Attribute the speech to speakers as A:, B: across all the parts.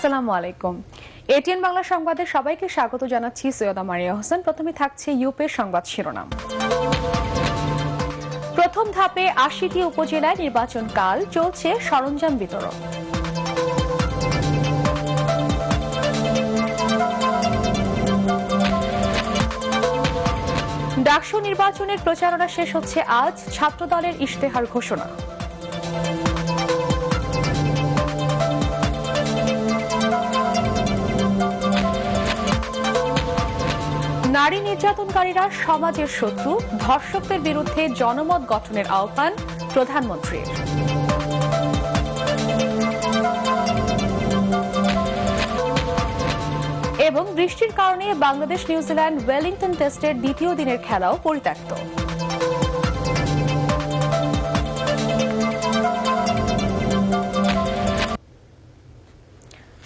A: আসসালামু আলাইকুম। এটিএন বাংলা সংবাদে সবাইকে স্বাগত জানাচ্ছি। সৈয়দা মারিয়া হোসেন। প্রথমে থাকছে ইউপি সংবাদ শিরোনাম। প্রথম ধাপে ৮০টি উপজেলায় নির্বাচন কাল, চলছে সরঞ্জাম বিতরণ। ডাকসু নির্বাচনের প্রচারণা শেষ হচ্ছে আজ, ছাত্রদলের ইশতেহার ঘোষণা। নারী নির্যাতনকারীরা সমাজের শত্রু, ধর্ষকদের বিরুদ্ধে জনমত গঠনের আহ্বান প্রধানমন্ত্রীর। এবং বৃষ্টির কারণে বাংলাদেশ নিউজিল্যান্ড ওয়েলিংটন টেস্টের দ্বিতীয় দিনের খেলাও পরিত্যক্ত।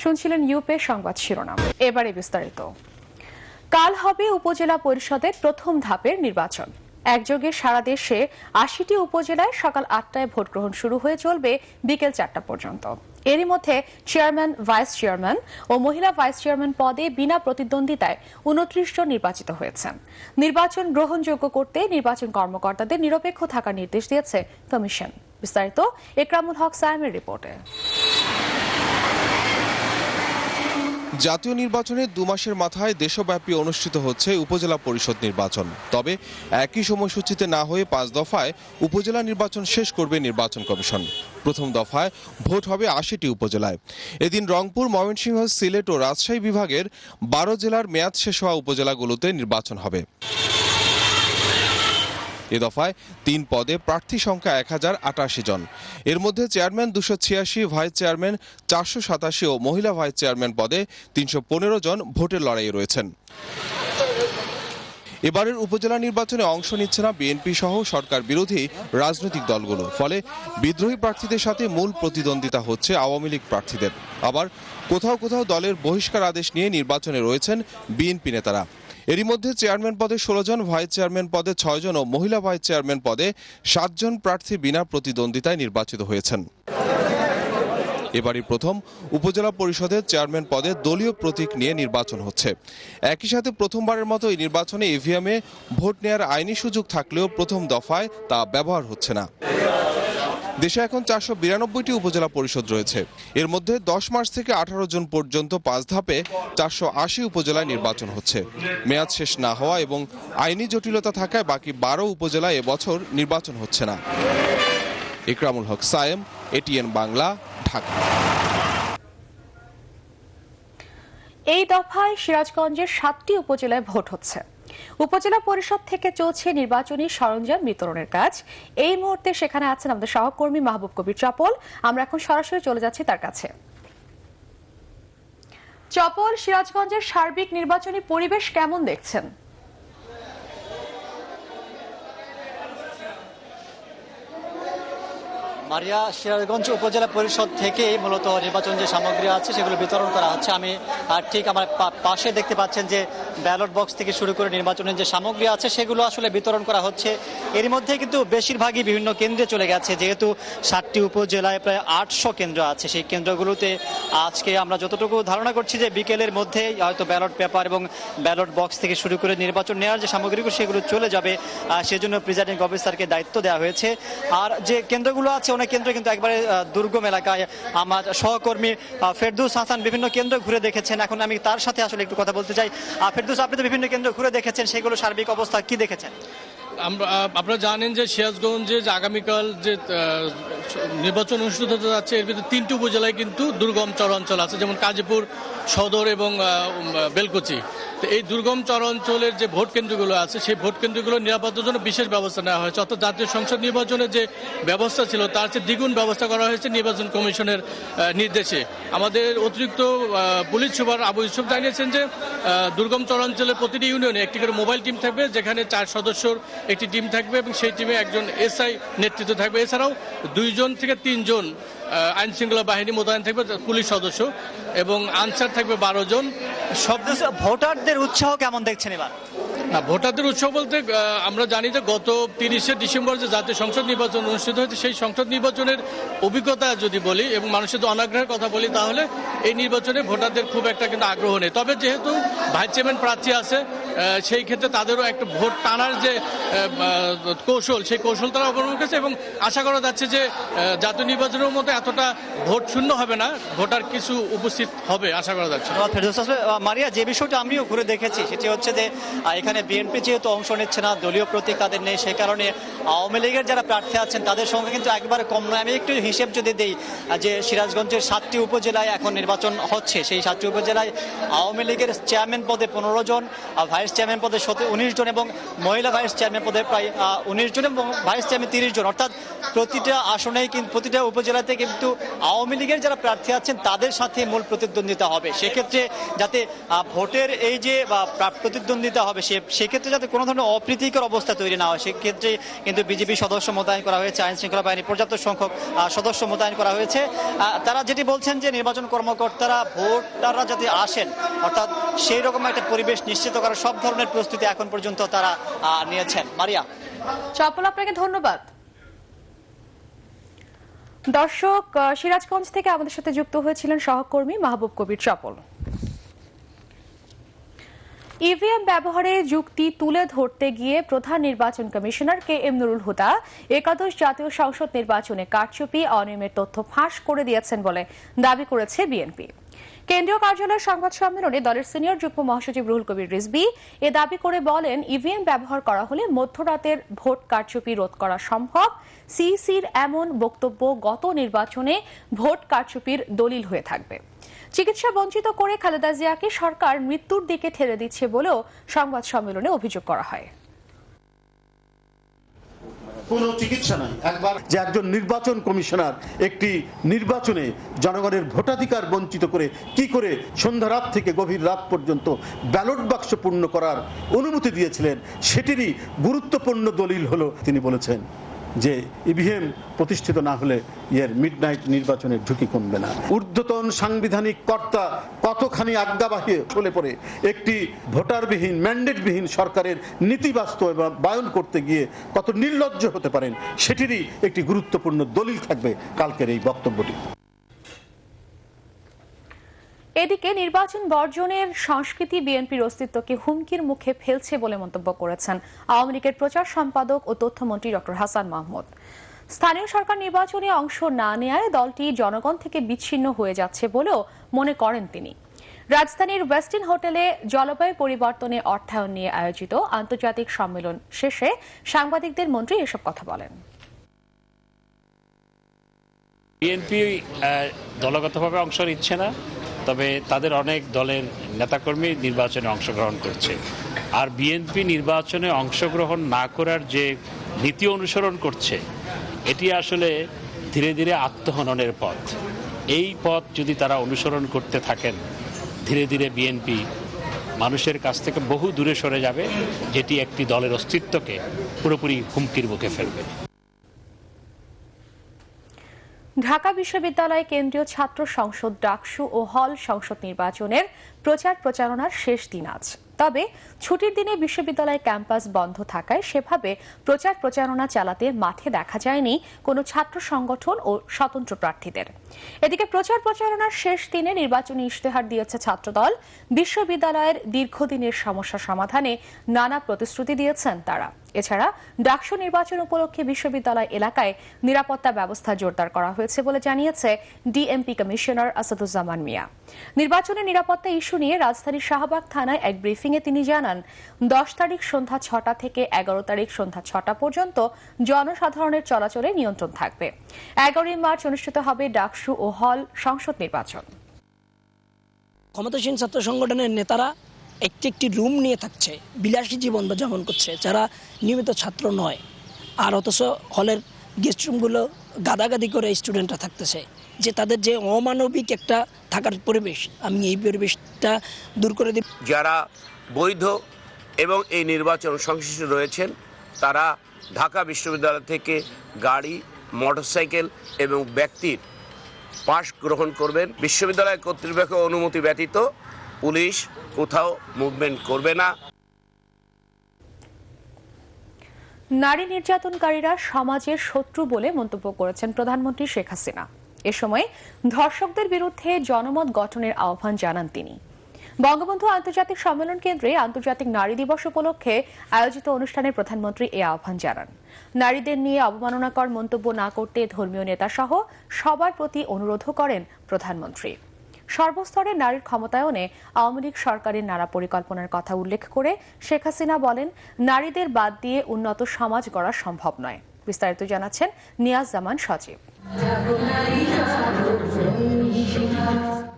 A: শুনছিলেন ইউপি সংবাদ শিরোনাম, এবারে বিস্তারিত। কাল হবে উপজেলা পরিষদের প্রথম ধাপের নির্বাচন। একযোগে সারা দেশে ৮০টি উপজেলায় সকাল ৮টায় ভোট গ্রহণ শুরু হয়ে চলবে বিকেল ৪টা পর্যন্ত। এরই মধ্যে চেয়ারম্যান, ভাইস চেয়ারম্যান ও মহিলা ভাইস চেয়ারম্যান পদে বিনা প্রতিদ্বন্দ্বিতায় ২৯ জন নির্বাচিত হয়েছেন। নির্বাচন গ্রহণযোগ্য করতে নির্বাচন কর্মকর্তাদের নিরপেক্ষ থাকার নির্দেশ দিয়েছে কমিশন। বিস্তারিত একরামুল হক সায়েমের রিপোর্টে।
B: জাতীয় নির্বাচনের ২ মাসের মাথায় দেশব্যাপী অনুষ্ঠিত হচ্ছে উপজেলা পরিষদ নির্বাচন। তবে একই সময়সূচিতে না হয়ে ৫ দফায় উপজেলা নির্বাচন শেষ করবে নির্বাচন কমিশন। প্রথম দফায় ভোট হবে ৮০টি উপজেলায়। এদিন রংপুর, ময়মনসিংহ, সিলেট ও রাজশাহী বিভাগের ১২ জেলার মেয়াদ শেষ হওয়া উপজেলাগুলোতে নির্বাচন হবে। এ দফায় ৩ পদে প্রার্থী সংখ্যা ১০৮৮ জন। এর মধ্যে চেয়ারম্যান ২৮৬, ভাইস চেয়ারম্যান ৪৮৭ ও মহিলা ভাইস চেয়ারম্যান পদে ৩১৫ জন ভোটের লড়াইয়ে রয়েছেন। এবারের উপজেলা নির্বাচনে অংশ নিচ্ছে না বিএনপি সহ সরকার বিরোধী রাজনৈতিক দলগুলো। ফলে বিদ্রোহী প্রার্থীদের সাথে মূল প্রতিদ্বন্দ্বিতা হচ্ছে আওয়ামী লীগ প্রার্থীদের। আবার কোথাও কোথাও দলের বহিষ্কার আদেশ নিয়ে নির্বাচনে রয়েছেন বিএনপি নেতারা। এরই মধ্যে চেয়ারম্যান পদে ১৬ জন, ভাইস চেয়ারম্যান পদে ৬ জন ও মহিলা ভাইস চেয়ারম্যান পদে ৭ জন প্রার্থী বিনা প্রতিদ্বন্দ্বিতায় নির্বাচিত হয়েছেন। এবারই প্রথম উপজেলা পরিষদের চেয়ারম্যান পদে দলীয় প্রতীক নিয়ে নির্বাচন হচ্ছে। একই সাথে প্রথমবারের মতো এই নির্বাচনে ইভিএমে ভোট নেওয়ার আইনি সুযোগ থাকলেও প্রথম দফায় তা ব্যবহার হচ্ছে না। দেশে এখন ৪৯২টি উপজেলা পরিষদ রয়েছে। এর মধ্যে ১০ মার্চ থেকে ১৮ জুন পর্যন্ত ৫ ধাপে ৪৮০ উপজেলায় নির্বাচন হচ্ছে। মেয়াদ শেষ না হওয়া এবং আইনি জটিলতা থাকায় বাকি ১২ উপজেলায় এবছর নির্বাচন হচ্ছে না। একরামুল হক সায়েম, এটিএন বাংলা, ঢাকা।
A: এই দফায় সিরাজগঞ্জের ৭টি উপজেলায় ভোট হচ্ছে। উপজেলা পরিষদ থেকে চলছে নির্বাচনী সরঞ্জাম বিতরণের কাজ। এই মুহূর্তে সেখানে আছেন আমাদের সহকর্মী মাহবুব কবির চপল। আমরা এখন সরাসরি চলে যাচ্ছি তার কাছে। চপল, সিরাজগঞ্জের সার্বিক নির্বাচনী পরিবেশ কেমন দেখছেন?
C: মারিয়া, সিরাজগঞ্জ উপজেলা পরিষদ থেকে মূলত নির্বাচন যে সামগ্রী আছে সেগুলো বিতরণ করা হচ্ছে। আমি ঠিক আমার পাশে দেখতে পাচ্ছেন যে ব্যালট বক্স থেকে শুরু করে নির্বাচনের যে সামগ্রী আছে সেগুলো আসলে বিতরণ করা হচ্ছে। এর মধ্যে কিন্তু বেশিরভাগই বিভিন্ন কেন্দ্রে চলে গেছে। যেহেতু ৭টি উপজেলায় প্রায় ৮০০ কেন্দ্র আছে, সেই কেন্দ্রগুলোতে আজকে আমরা যতটুকু ধারণা করছি যে বিকেলের মধ্যে হয়তো ব্যালট পেপার এবং ব্যালট বক্স থেকে শুরু করে নির্বাচন নেওয়ার যে সামগ্রীগুলো সেগুলো চলে যাবে। সেজন্য প্রিজাইডিং অফিসারকে দায়িত্ব দেওয়া হয়েছে। আর যে কেন্দ্রগুলো আছে অনেক কেন্দ্র কিন্তু একবারে দুর্গম এলাকায়। আমার সহকর্মী ফেরদৌস হাসান বিভিন্ন কেন্দ্র ঘুরে দেখেছেন। এখন আমি তার সাথে আসলে একটু কথা বলতে চাই। ফেরদৌস, আপনি তো বিভিন্ন কেন্দ্র ঘুরে দেখেছেন, সেগুলো সার্বিক অবস্থা কি দেখেছেন?
D: আপনারা জানেন যে সিরাজগঞ্জে যে আগামীকাল যে নির্বাচন অনুষ্ঠিত হতে যাচ্ছে এর ভিতরে 3টি উপজেলায় কিন্তু দুর্গম চরাঞ্চল আছে, যেমন কাজীপুর সদর এবং বেলকুচি। তো এই দুর্গম চরাঞ্চলের যে ভোট কেন্দ্রগুলো আছে সেই ভোট কেন্দ্রগুলো নিরাপত্তার জন্য বিশেষ ব্যবস্থা নেওয়া হয়েছে। অর্থাৎ জাতীয় সংসদ নির্বাচনের যে ব্যবস্থা ছিল তার চেয়ে দ্বিগুণ ব্যবস্থা করা হয়েছে নির্বাচন কমিশনের নির্দেশে। আমাদের অতিরিক্ত পুলিশ সুপার আবু ইউসুফ জানিয়েছেন যে দুর্গম চরাঞ্চলের প্রতিটি ইউনিয়নে একটি করে মোবাইল টিম থাকবে, যেখানে 4 সদস্যর একটি টিম থাকবে এবং সেই টিমে একজন এসআই নেতৃত্ব থাকবে। এছাড়াও 2 থেকে 3 জন আইন শৃঙ্খলা বাহিনী মোতায়েন থাকবে, পুলিশ সদস্য, এবং আনসার থাকবে 12 জন।
C: ভোটারদের উৎসাহ কেমন দেখছেন এবার?
D: না, ভোটারদের উৎসব বলতে আমরা জানি যে গত 30শে ডিসেম্বর যে জাতীয় সংসদ নির্বাচন অনুষ্ঠিত হয়েছে, সেই সংসদ নির্বাচনের অভিজ্ঞতা যদি বলি এবং মানুষের অনাগ্রহের কথা বলি, তাহলে এই নির্বাচনে ভোটারদের খুব একটা কিন্তু আগ্রহ নেই। তবে যেহেতু ভাইস চেয়ারম্যান প্রার্থী আছে, সেই ক্ষেত্রে তাদেরও একটা ভোট টানার যে কৌশল, সেই কৌশল তারা অবলম্বন করেছে এবং আশা করা যাচ্ছে যে জাতীয় নির্বাচনের মতো এতটা ভোট শূন্য হবে না, ভোটার কিছু উপস্থিত হবে আশা করা যাচ্ছে।
C: মারিয়া, যে বিষয়টা আমিও ঘুরে দেখেছি সেটি হচ্ছে যে এখানে বিএনপি যেহেতু অংশ নিচ্ছে না, দলীয় প্রতীক তাদের নেই, সে কারণে আওয়ামী লীগের যারা প্রার্থী আছেন তাদের সংখ্যা কিন্তু একবারে কম নয়। আমি একটু হিসেব যদি দিই যে সিরাজগঞ্জের 7টি উপজেলায় এখন নির্বাচন হচ্ছে, সেই 7টি উপজেলায় আওয়ামী লীগের চেয়ারম্যান পদে 15 জন, ভাইস চেয়ারম্যান পদে 19 জন এবং মহিলা ভাইস চেয়ারম্যান পদে প্রায় 19 জন এবং ভাইস চেয়ারম্যান 30 জন। অর্থাৎ প্রতিটা আসনেই কিন্তু প্রতিটা উপজেলাতে কিন্তু আওয়ামী লীগের যারা প্রার্থী আছেন তাদের সাথে মূল প্রতিদ্বন্দ্বিতা হবে। সেক্ষেত্রে যাতে ভোটের এই যে প্রতিদ্বন্দ্বিতা হবে সেক্ষেত্রে যাতে কোনো ধরনের অপ্রীতিকর অবস্থা তৈরি না হয়, সেক্ষেত্রে কিন্তু বিজেপি সদস্য মোতায়েন করা হয়েছে, আইন শৃঙ্খলা বাহিনী পর্যাপ্ত সংখ্যক সদস্য মোতায়েন করা হয়েছে। তারা যেটি বলছেন যে নির্বাচন কর্মকর্তারা ভোটাররা যাতে আসেন, অর্থাৎ সেই রকম একটা পরিবেশ নিশ্চিত করার সব ধরনের প্রস্তুতি এখন পর্যন্ত তারা নিয়েছেন। মারিয়া,
A: চপল, আপনাকে ধন্যবাদ। দর্শক, সিরাজগঞ্জ থেকে আমাদের সাথে যুক্ত হয়েছিলেন সহকর্মী মাহবুব কবির চপল। ইভিএম ব্যবহারে যুক্তি তুলে ধরতে গিয়ে প্রধান নির্বাচন commissioner K M Nurul Huda একাদশ জাতীয় সংসদ নির্বাচনে কারচুপি, অনিয়মের তথ্য ফাঁস করে দিয়েছেন বলে দাবি করেছে বিএনপি। কেন্দ্রীয় কার্যালয়ের সংবাদ সম্মেলনে দলের সিনিয়র যুগ্ম মহাসচিব রুহুল কবির রিজভী এ দাবি করে বলেন, ইভিএম ব্যবহার করা হলে মধ্যরাতের ভোট কারচুপি রোধ করা সম্ভব। সিইসির এমন বক্তব্য গত নির্বাচনে ভোট কারচুপির দলিল হয়ে থাকবে। চিকিৎসা বঞ্চিত করে খালেদা জিয়াকে সরকার মৃত্যুর দিকে ঠেলে দিচ্ছে বলেও সংবাদ সম্মেলনে অভিযোগ করা হয়।
E: কোনো চিকিৎসা নাই। একবার যে একজন নির্বাচন কমিশনার একটি নির্বাচনে জনগণের ভোটাধিকার বঞ্চিত করে কি করে সন্ধ্যা রাত থেকে গভীর রাত পর্যন্ত ব্যালট বাক্স পূর্ণ করার অনুমতি দিয়েছিলেন, সেটিরই গুরুত্বপূর্ণ দলিল হলো তিনি বলেছেন যে ইভিএম প্রতিষ্ঠিত না হলে এর মিডনাইট নির্বাচনের ঝুঁকি কমবে না। ঊর্ধ্বতন সাংবিধানিক কর্তা কতখানি আজ্ঞাবাহী হলে পরে একটি ভোটারবিহীন, ম্যান্ডেটবিহীন সরকারের নীতি বাস্তবায়ন করতে গিয়ে কত নির্লজ্জ হতে পারেন, সেটিরই একটি গুরুত্বপূর্ণ দলিল থাকবে কালকের এই বক্তব্যটি।
A: এদিকে নির্বাচন বর্জনের সংস্কৃতি বিএনপির অস্তিত্বকে হুমকির মুখে ফেলছে বলে মন্তব্য করেছেন আওয়ামী লীগের প্রচার সম্পাদক ও তথ্যমন্ত্রী ডক্টর হাসান মাহমুদ। স্থানীয় সরকার নির্বাচনে অংশ না নেয়ায় দলটি জনগণ থেকে বিচ্ছিন্ন হয়ে যাচ্ছে বলেও মনে করেন তিনি। রাজধানীর ওয়েস্টিন হোটেলে জলবায়ু পরিবর্তনে অর্থায়ন নিয়ে আয়োজিত আন্তর্জাতিক সম্মেলন শেষে সাংবাদিকদের মন্ত্রী এসব কথা বলেন।
F: বিএনপি দলগতভাবে অংশ নিচ্ছে না, তবে তাদের অনেক দলের নেতাকর্মী নির্বাচনে অংশগ্রহণ করছে। আর বিএনপি নির্বাচনে অংশগ্রহণ না করার যে নীতি অনুসরণ করছে, এটি আসলে ধীরে ধীরে আত্মহননের পথ। এই পথ যদি তারা অনুসরণ করতে থাকেন, ধীরে ধীরে বিএনপি মানুষের কাছ থেকে বহু দূরে সরে যাবে, যেটি একটি দলের অস্তিত্বকে পুরোপুরি হুমকির মুখে ফেলবে।
A: ঢাকা বিশ্ববিদ্যালয় কেন্দ্রীয় ছাত্র সংসদ ডাকসু ও হল সংসদ নির্বাচনের প্রচার প্রচারণার শেষ দিন আজ। তবে ছুটির দিনে বিশ্ববিদ্যালয় ক্যাম্পাস বন্ধ থাকায় সেভাবে প্রচার প্রচারণা চালাতে মাঠে দেখা যায়নি কোনো ছাত্র সংগঠন ও স্বতন্ত্র প্রার্থীদের। এদিকে প্রচার প্রচারণার শেষ দিনে নির্বাচনী ইশতেহার দিয়েছে ছাত্রদল। বিশ্ববিদ্যালয়ের দীর্ঘদিনের সমস্যা সমাধানে নানা প্রতিশ্রুতি দিয়েছেন তারা। এছাড়া ডাকসু নির্বাচন উপলক্ষে বিশ্ববিদ্যালয় এলাকায় নিরাপত্তা ব্যবস্থা জোরদার করা হয়েছে বলে জানিয়েছে ডিএমপি কমিশনার আসাদুজ্জামান মিয়া। নির্বাচনের নিরাপত্তা ইস্যু নিয়ে রাজধানীর শাহবাগ থানায় এক ব্রিফিংয়ে তিনি জানান, 10 তারিখ সন্ধ্যা 6টা থেকে 11 তারিখ সন্ধ্যা 6টা পর্যন্ত জনসাধারণের চলাচলে নিয়ন্ত্রণ থাকবে। 11 মার্চ অনুষ্ঠিত হবে ডাকসু ও হল সংসদ নির্বাচন।
G: ক্ষমতাসীন ছাত্র সংগঠনের নেতারা একটি রুম নিয়ে থাকছে, বিলাসী জীবন যাপন করছে, যারা নিয়মিত ছাত্র নয়। আর অথচ হলের গেস্ট রুমগুলো গাদাগাদি করে স্টুডেন্টরা থাকতেছে, যে তাদের যে অমানবিক একটা থাকার পরিবেশ, আমি এই পরিবেশটা দূর করে দিই।
H: যারা বৈধ এবং এই নির্বাচন সংশ্লিষ্ট রয়েছেন, তারা ঢাকা বিশ্ববিদ্যালয় থেকে গাড়ি, মোটরসাইকেল এবং ব্যক্তির পাস গ্রহণ করবেন। বিশ্ববিদ্যালয় কর্তৃপক্ষের অনুমতি ব্যতীত পুলিশ কোথাও মুভমেন্ট করবে না।
A: নারী নির্যাতনকারীরা সমাজের শত্রু বলে মন্তব্য করেছেন প্রধানমন্ত্রী শেখ হাসিনা। এ সময় ধর্ষকদের বিরুদ্ধে জনমত গঠনের আহ্বান জানান তিনি। বঙ্গবন্ধু আন্তর্জাতিক সম্মেলন কেন্দ্রে আন্তর্জাতিক নারী দিবস উপলক্ষে আয়োজিত অনুষ্ঠানে প্রধানমন্ত্রী এ আহ্বান জানান। নারীদের নিয়ে অবমাননাকর মন্তব্য না করতে ধর্মীয় নেতা সহ সবার প্রতি অনুরোধও করেন প্রধানমন্ত্রী। সর্বস্তরে নারীর ক্ষমতায়নে আওয়ামী লীগ সরকারের নানা পরিকল্পনার কথা উল্লেখ করে শেখ হাসিনা বলেন, নারীদের বাদ দিয়ে উন্নত সমাজ গড়া সম্ভব নয়। বিস্তারিত জানাচ্ছেন নিয়াজ জামান সজীব।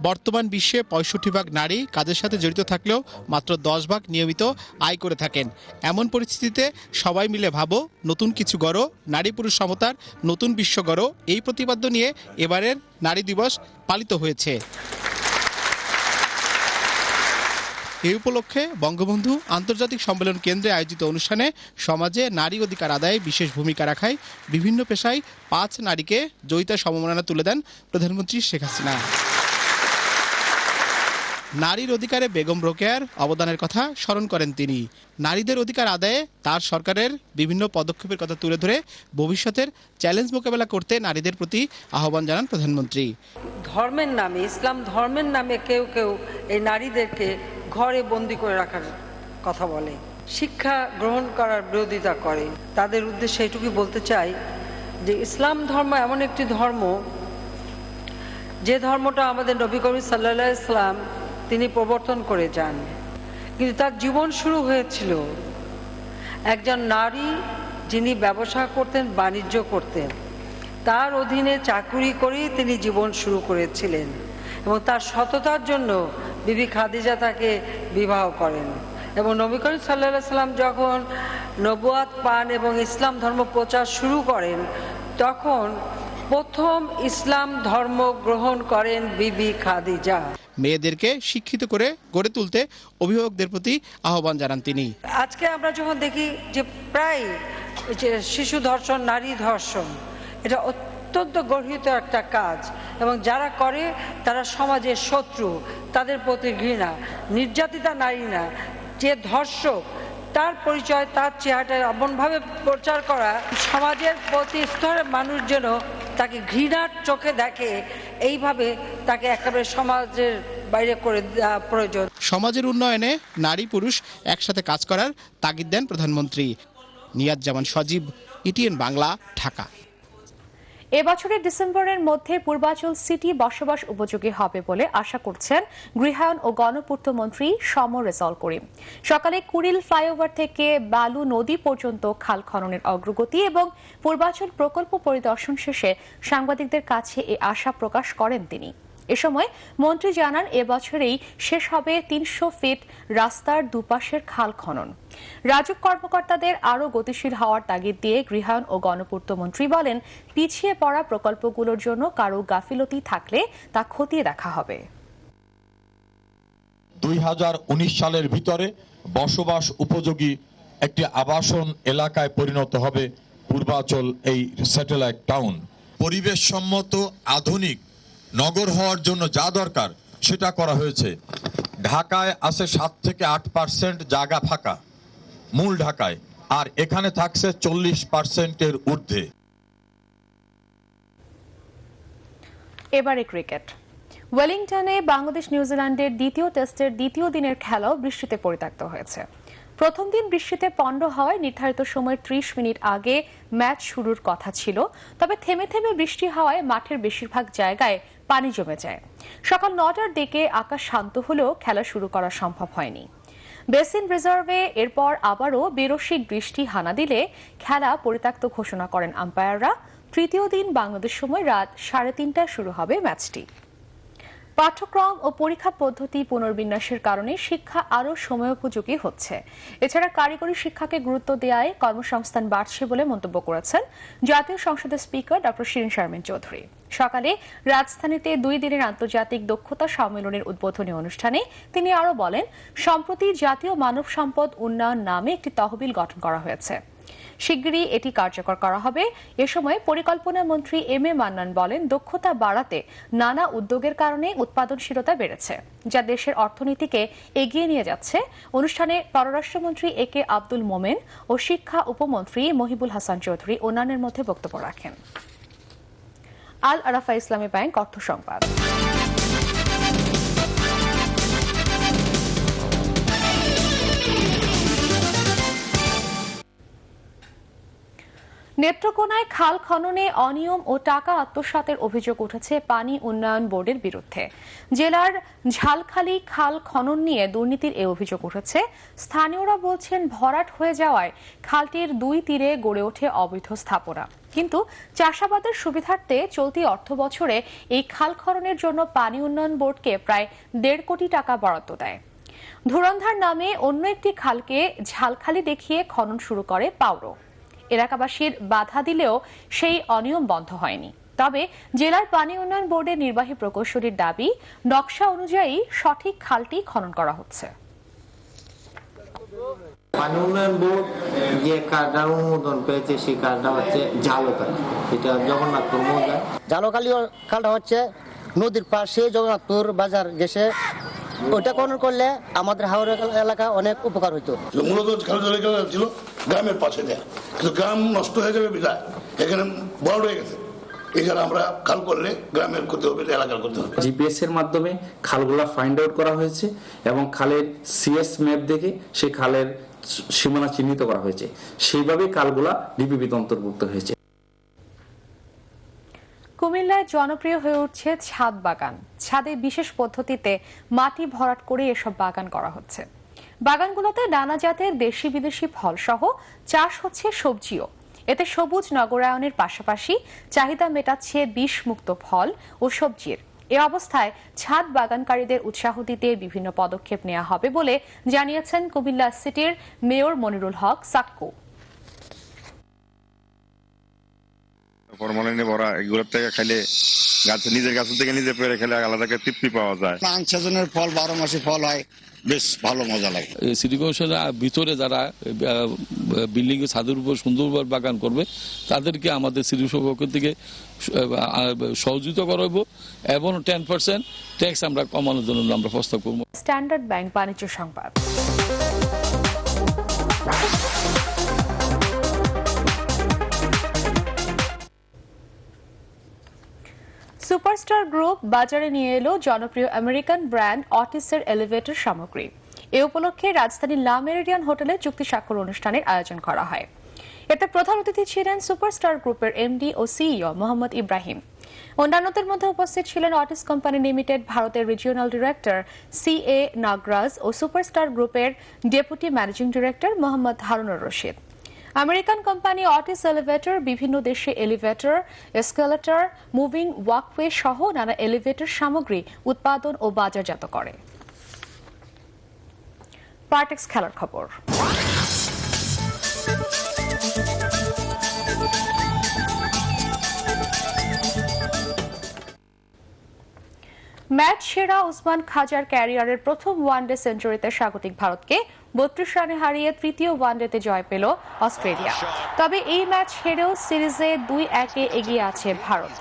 I: বর্তমান বিশ্বে ৬৫% নারী কাজের সাথে জড়িত থাকলেও মাত্র 10% নিয়মিত আয় করে থাকেন। এমন পরিস্থিতিতে সবাই মিলে ভাবো, নতুন কিছু গড়ো, নারী পুরুষ সমতার নতুন বিশ্ব গড়ো, এই প্রতিপাদ্য নিয়ে এবারের নারী দিবস পালিত হয়েছে। এই উপলক্ষে বঙ্গবন্ধু আন্তর্জাতিক সম্মেলন কেন্দ্রে আয়োজিত অনুষ্ঠানে সমাজে নারী অধিকার আদায়ে বিশেষ ভূমিকা রাখায় বিভিন্ন পেশায় 5 নারীকে জয়িতা সম্মাননা তুলে দেন প্রধানমন্ত্রী শেখ হাসিনা। নারীর অধিকারে বেগম রোকেয়ার অবদানের কথা স্মরণ করেন তিনি। নারীদের অধিকার আদায়ে তার সরকারের বিভিন্ন পদক্ষেপের কথা তুলে ধরে ভবিষ্যতের চ্যালেঞ্জ মোকাবেলা করতে নারীদের প্রতি আহ্বান জানান প্রধানমন্ত্রী।
J: ধর্মের নামে, ইসলাম ধর্মের নামে কেউ কেউ এই নারীদেরকে ঘরে বন্দি করে রাখার কথা বলে, শিক্ষা গ্রহণ করার বিরোধিতা করে। তাদের উদ্দেশ্যে এটুকুই বলতে চাই যে ইসলাম ধর্ম এমন একটি ধর্ম, যে ধর্মটা আমাদের নবী করিম সাল্লাল্লাহু আলাইহি ওয়াসাল্লাম তিনি প্রবর্তন করে যান। কিন্তু তার জীবন শুরু হয়েছিল একজন নারী যিনি ব্যবসা করতেন, বাণিজ্য করতেন, তার অধীনে চাকুরি করেই তিনি জীবন শুরু করেছিলেন এবং তার সততার জন্য বিবি খাদিজা তাকে বিবাহ করেন। এবং নবী করিম সাল্লাল্লাহু আলাইহি ওয়াসাল্লাম যখন নবুয়াত পান এবং ইসলাম ধর্ম প্রচার শুরু করেন, তখন প্রথম ইসলাম ধর্ম গ্রহণ করেন বিবি খাদিজা।
I: মেয়েদেরকে শিক্ষিত করে গড়ে তুলতে অভিভাবকদের প্রতি আহ্বান জানান তিনি।
J: আজকে আমরা যখন দেখি যে প্রায় যে শিশু ধর্ষণ, নারী ধর্ষণ, এটা অত্যন্ত গর্হিত একটা কাজ এবং যারা করে তারা সমাজের শত্রু, তাদের প্রতি ঘৃণা। নির্যাতিতা নারী না, যে ধর্ষক তার পরিচয়, তার চেহারাটা এমনভাবে প্রচার করা, সমাজের প্রতি স্তরের মানুষ যেন তাকে ঘৃণার চোখে দেখে, এইভাবে তাকে একেবারে সমাজের বাইরে করে দেওয়া প্রয়োজন।
I: সমাজের উন্নয়নে নারী পুরুষ একসাথে কাজ করার তাগিদ দেন প্রধানমন্ত্রী। নিয়াজ জামান সজীব, ইটিএন বাংলা, ঢাকা।
A: এবছরের ডিসেম্বরের মধ্যে পূর্বাচল সিটি বসবাস উপযোগী হবে বলে আশা করছেন গৃহায়ন ও গণপূর্ত মন্ত্রী সমর রেজাউল করিম। সকালে কুড়িল ফ্লাইওভার থেকে বালু নদী পর্যন্ত খাল খননের অগ্রগতি এবং পূর্বাচল প্রকল্প পরিদর্শন শেষে সাংবাদিকদের কাছে এ আশা প্রকাশ করেন তিনি। এ সময় মন্ত্রী জানান, এবছরেই শেষ হবে 300 ফিট রাস্তার দুপাশের খাল খনন। রাজুক কর্মকর্তাদের আরও গতিশীল হওয়ার তাগিদ দিয়ে গৃহায়ন ও গণপূর্ত মন্ত্রী বলেন, পিছিয়ে পড়া প্রকল্পগুলোর জন্য কারো গাফিলতি থাকলে তা খতিয়ে দেখা হবে।
K: 2019 সালের ভিতরে বসবাস উপযোগী একটি আবাসন এলাকায় পরিণত হবে পূর্বাচল এই স্যাটেলাইট টাউন। পরিবেশ সম্মত আধুনিক নগর হওয়ার জন্য যা দরকার সেটা করা হয়েছে। ঢাকায় আছে 7 থেকে 8% জায়গা ফাঁকা মূল ঢাকায়, আর এখানে থাকছে 40%-এর ঊর্ধ্বে।
A: এবারে ক্রিকেট। ওয়েলিংটনে বাংলাদেশ নিউজিল্যান্ডের দ্বিতীয় টেস্টের দ্বিতীয় দিনের খেলাও বৃষ্টিতে পরিত্যক্ত হয়েছে। প্রথম দিন বৃষ্টিতে পণ্ড হওয়ায় নির্ধারিত সময়ের 30 মিনিট আগে ম্যাচ শুরুর কথা ছিল, তবে থেমে থেমে বৃষ্টি হওয়ায় মাঠের বেশিরভাগ জায়গায় পানি জমে যায়। সকাল 9টার দিকে আকাশ শান্ত হলেও খেলা শুরু করা সম্ভব হয়নি। বেসিন রিজার্ভে এরপর আবারও বেরসিক বৃষ্টি হানা দিলে খেলা পরিত্যক্ত ঘোষণা করেন আম্পায়াররা। তৃতীয় দিন বাংলাদেশ সময় রাত 3:30টায় শুরু হবে ম্যাচটি। পাঠ্যক্রম ও পরীক্ষা পদ্ধতি পুনর্বিন্যাসের কারণে শিক্ষা আরও সময়োপযোগী হচ্ছে। এছাড়া কারিগরি শিক্ষাকে গুরুত্ব দেওয়ায় কর্মসংস্থান বাড়ছে বলে মন্তব্য করেছেন জাতীয় সংসদের স্পিকার ডক্টর শিরিন শারমিন চৌধুরী। সকালে রাজধানীতে 2 দিনের আন্তর্জাতিক দক্ষতা সম্মেলনের উদ্বোধনী অনুষ্ঠানে তিনি আরও বলেন, সম্প্রতি জাতীয় মানব সম্পদ উন্নয়ন নামে একটি তহবিল গঠন করা হয়েছে। শিগগিরই এটি কার্যকর করা হবে। এ সময় পরিকল্পনা মন্ত্রী এম এ মান্নান বলেন, দক্ষতা বাড়াতে নানা উদ্যোগের কারণে উৎপাদনশীলতা বেড়েছে, যা দেশের অর্থনীতিকে এগিয়ে নিয়ে যাচ্ছে। অনুষ্ঠানে পররাষ্ট্রমন্ত্রী এ কে আব্দুল মোমেন ও শিক্ষা উপমন্ত্রী মহিবুল হাসান চৌধুরী অন্যান্যের মধ্যে বক্তব্য রাখেন। আল আরাফা ইসলামী ব্যাংক অর্থ সংবাদ। নেত্রকোনায় খাল খননে অনিয়ম ও টাকা আত্মসাতের অভিযোগ উঠেছে পানি উন্নয়ন বোর্ডের বিরুদ্ধে। জেলার ঝালখালী খাল খনন নিয়ে দুর্নীতির এই অভিযোগ উঠেছে। স্থানীয়রা বলছেন, ভরাট হয়ে যাওয়ায় খালটির দুই তীরে গড়ে ওঠে অবৈধ স্থাপনা। কিন্তু চাষাবাদের সুবিধার্থে চলতি অর্থ বছরে এই খাল খননের জন্য পানি উন্নয়ন বোর্ডকে প্রায় 1.5 কোটি টাকা বরাদ্দ দেয়। ধুরন্ধার নামে অন্য একটি খালকে ঝালখালী দেখিয়ে খনন শুরু করে পাউরো। এলাকাবাসীর বাধা দিলেও সেই অনিয়ম বন্ধ হয়নি। তবে জেলার পানি উন্নয়ন বোর্ডের নির্বাহী প্রকৌশলীর দাবি, নকশা অনুযায়ী সঠিক খালটি খনন করা হচ্ছে।
L: পানি উন্নয়ন বোর্ড যে কার্ডটার অনুমোদন পেয়েছে সেই কার্ডটা হচ্ছে ঝালকালী, এটা জগন্নাথপুর মৌজা।
M: ঝালকালী খালটা হচ্ছে নদীর পাশে জগন্নাথপুর বাজার গেছে। ওটা খনন করলে আমাদের হাওড়া এলাকা অনেক উপকার হইতো।
N: মূলত ছিল গ্রামের পাশে দেয়া, কিন্তু গ্রাম নষ্ট হয়ে যাবে বিধায় এখানে বড় হয়ে গেছে। এছাড়া আমরা খাল করলে গ্রামের ক্ষতি হবে, এলাকার ক্ষতি হবে।
O: জিপিএস এর মাধ্যমে খালগুলা ফাইন্ড আউট করা হয়েছে এবং খালের সিএস ম্যাপ দেখে সেই খালের সীমানা চিহ্নিত করা হয়েছে। সেইভাবে খালগুলা ডিপিপিতে অন্তর্ভুক্ত হয়েছে।
A: কুমিল্লায় জনপ্রিয় হয়ে উঠছে ছাদ বাগান। ছাদে বিশেষ পদ্ধতিতে মাটি ভরাট করে এসব বাগান করা হচ্ছে। বাগানগুলোতে নানা জাতের দেশি বিদেশি ফল সহ চাষ হচ্ছে সবজিও। এতে সবুজ নগরায়নের পাশাপাশি চাহিদা মেটাচ্ছে বিষমুক্ত ফল ও সবজির। এ অবস্থায় ছাদ বাগানকারীদের উৎসাহ দিতে বিভিন্ন পদক্ষেপ নেওয়া হবে বলে জানিয়েছেন কুমিল্লা সিটির মেয়র মনিরুল হক সাক্কু।
P: ফরমালিনে ভরা এগুলোর থেকে খেলে নিজের গাছ থেকে নিজে পেরে খেলে আলাদা তৃপ্তি পাওয়া যায়। আম সিজনের ফল 12 মাসে ফল হয়, বেশ ভালো মজা লাগে।
Q: সিটি কর্পোরেশনের ভিতরে যারা বিল্ডিং এর ছাদের উপর সুন্দর বাগান করবে তাদেরকে আমাদের সিটি পক্ষ থেকে সহযোগিতা করাবো এবং 10% ট্যাক্স আমরা কমানোর জন্য আমরা প্রস্তাব করবো।
A: স্ট্যান্ডার্ড ব্যাংক বাণিজ্য সংবাদ। সুপারস্টার গ্রুপ বাজারে নিয়ে এলো জনপ্রিয় আমেরিকান ব্র্যান্ড অটিসের এলিভেটর সামগ্রী। এ উপলক্ষে রাজধানীর লা মেরিডিয়ান হোটেলে চুক্তি স্বাক্ষর অনুষ্ঠানের আয়োজন করা হয়। এতে প্রধান অতিথি ছিলেন সুপারস্টার গ্রুপের এমডি ও সিইও মোহাম্মদ ইব্রাহিম। অন্যান্যদের মধ্যে উপস্থিত ছিলেন অটিস কোম্পানি লিমিটেড ভারতের রিজিওনাল ডিরেক্টর CA নাগরাজ ও সুপারস্টার গ্রুপের deputy managing director Mohammad Harunur Rashid. American company Otis elevator বিভিন্ন দেশে এলিভেটর, এসকেলেটর, মুভিং ওয়াকওয়ে সহ নানা এলিভেটর সামগ্রী উৎপাদন ও বাজারজাত করে। পার্টেক্স খেলার খবর। ম্যাচ সেরা উসমান খাজার ক্যারিয়ারের প্রথম ওয়ানডে সেঞ্চুরিতে স্বাগতিক ভারতকে 32 রানে হারিয়ে তৃতীয় ওয়ানডেতে জয় পেল অস্ট্রেলিয়া। তবে এই ম্যাচ হেরেও সিরিজে 2-1 এগিয়ে আছে ভারত।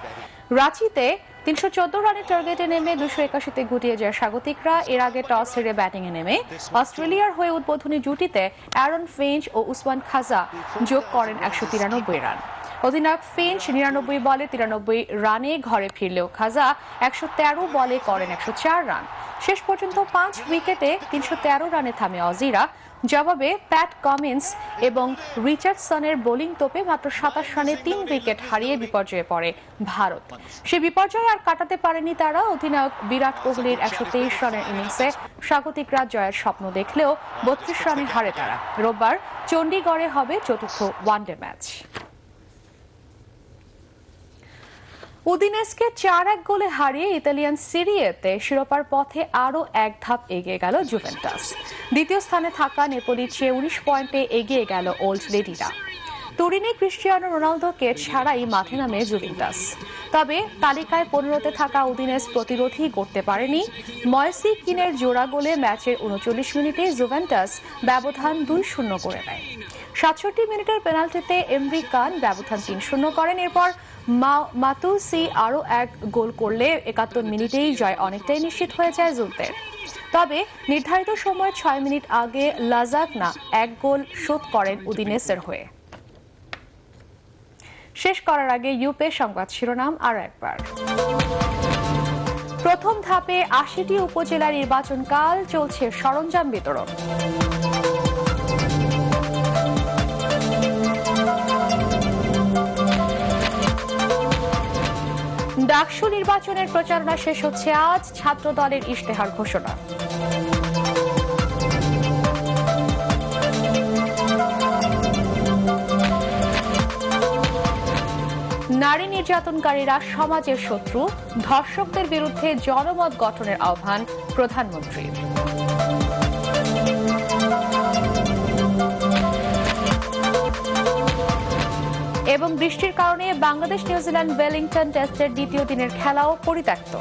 A: রাঁচিতে 314 রানের টার্গেটে নেমে 281-তে গুটিয়ে যায় স্বাগতিকরা। এর আগে টস হেরে ব্যাটিংয়ে নেমে অস্ট্রেলিয়ার হয়ে উদ্বোধনী জুটিতে অ্যারন ফিঞ্চ ও উসমান খাজা যোগ করেন 193 রান। অধিনায়ক ফিঞ্চ 99 বলে 93 রানে ঘরে ফিরলেও খাজা 113 বলে করেন 104 রান। শেষ পর্যন্ত 5 উইকেটে 313 রানে থামে অজিরা। জবাবে প্যাট কামিন্স এবং রিচার্ডসনের বোলিং তোপে মাত্র 27 রানে 3 উইকেট হারিয়ে বিপর্যয়ে পড়ে ভারত। সে বিপর্যয় আর কাটাতে পারেনি তারা। অধিনায়ক বিরাট কোহলির 123 রানের ইনিংসে স্বাগতিকরা জয়ের স্বপ্ন দেখলেও 32 রানে হারে তারা। রোববার চণ্ডীগড়ে হবে চতুর্থ ওয়ানডে ম্যাচ। উদিনেসকে 4-1 গোলে হারিয়ে ইতালিয়ান সিরিয়েতে শিরোপার পথে আরও এক ধাপ এগিয়ে গেল জুভেন্টাস। দ্বিতীয় স্থানে থাকা নেপোলির চেয়ে 19 পয়েন্টে এগিয়ে গেল ওল্ড লেডিরা। তুরিনে ক্রিস্টিয়ানো রোনালদোকে ছাড়াই মাঠে নামে জুভেন্টাস। তবে তালিকায় 15তে থাকা উদিনেস প্রতিরোধই করতে পারেনি। ময়েসি কিনের জোড়া গোলে ম্যাচের 39 মিনিটে জুভেন্টাস ব্যবধান 2-0 করে দেয়। ৬৭ মিনিটের পেনাল্টিতে এমরি খান ব্যবধান ৩-০ করেন। এরপর মাতুসি আরও এক গোল করলে ৭১ মিনিটেই জয় অনেকটাই নিশ্চিত হয়ে যায় জুলদের। তবে নির্ধারিত সময়ের ৬ মিনিট আগে লাজাগনা এক গোল শোধ করেন উদিনেসের হয়ে। শেষ করার আগে ইউপে সংবাদ শিরোনাম আরও একবার। প্রথম ধাপে ৮০টি উপজেলা নির্বাচনকাল, চলছে সরঞ্জাম বিতরণ। ডাকসু নির্বাচনের প্রচারণা শেষ হচ্ছে আজ, ছাত্র দলের ইশতেহার ঘোষণা। নারী নির্যাতনকারীরা সমাজের শত্রু, ধর্ষকদের বিরুদ্ধে জনমত গঠনের আহ্বান প্রধানমন্ত্রীর। এবং বৃষ্টির কারণে বাংলাদেশ নিউজিল্যান্ড ওয়েলিংটন টেস্টের দ্বিতীয় দিনের খেলাও পরিত্যক্ত।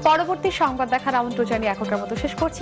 A: পরবর্তী সংবাদ দেখার আমন্ত্রণ জানিয়ে এখনকার মতো শেষ করছি।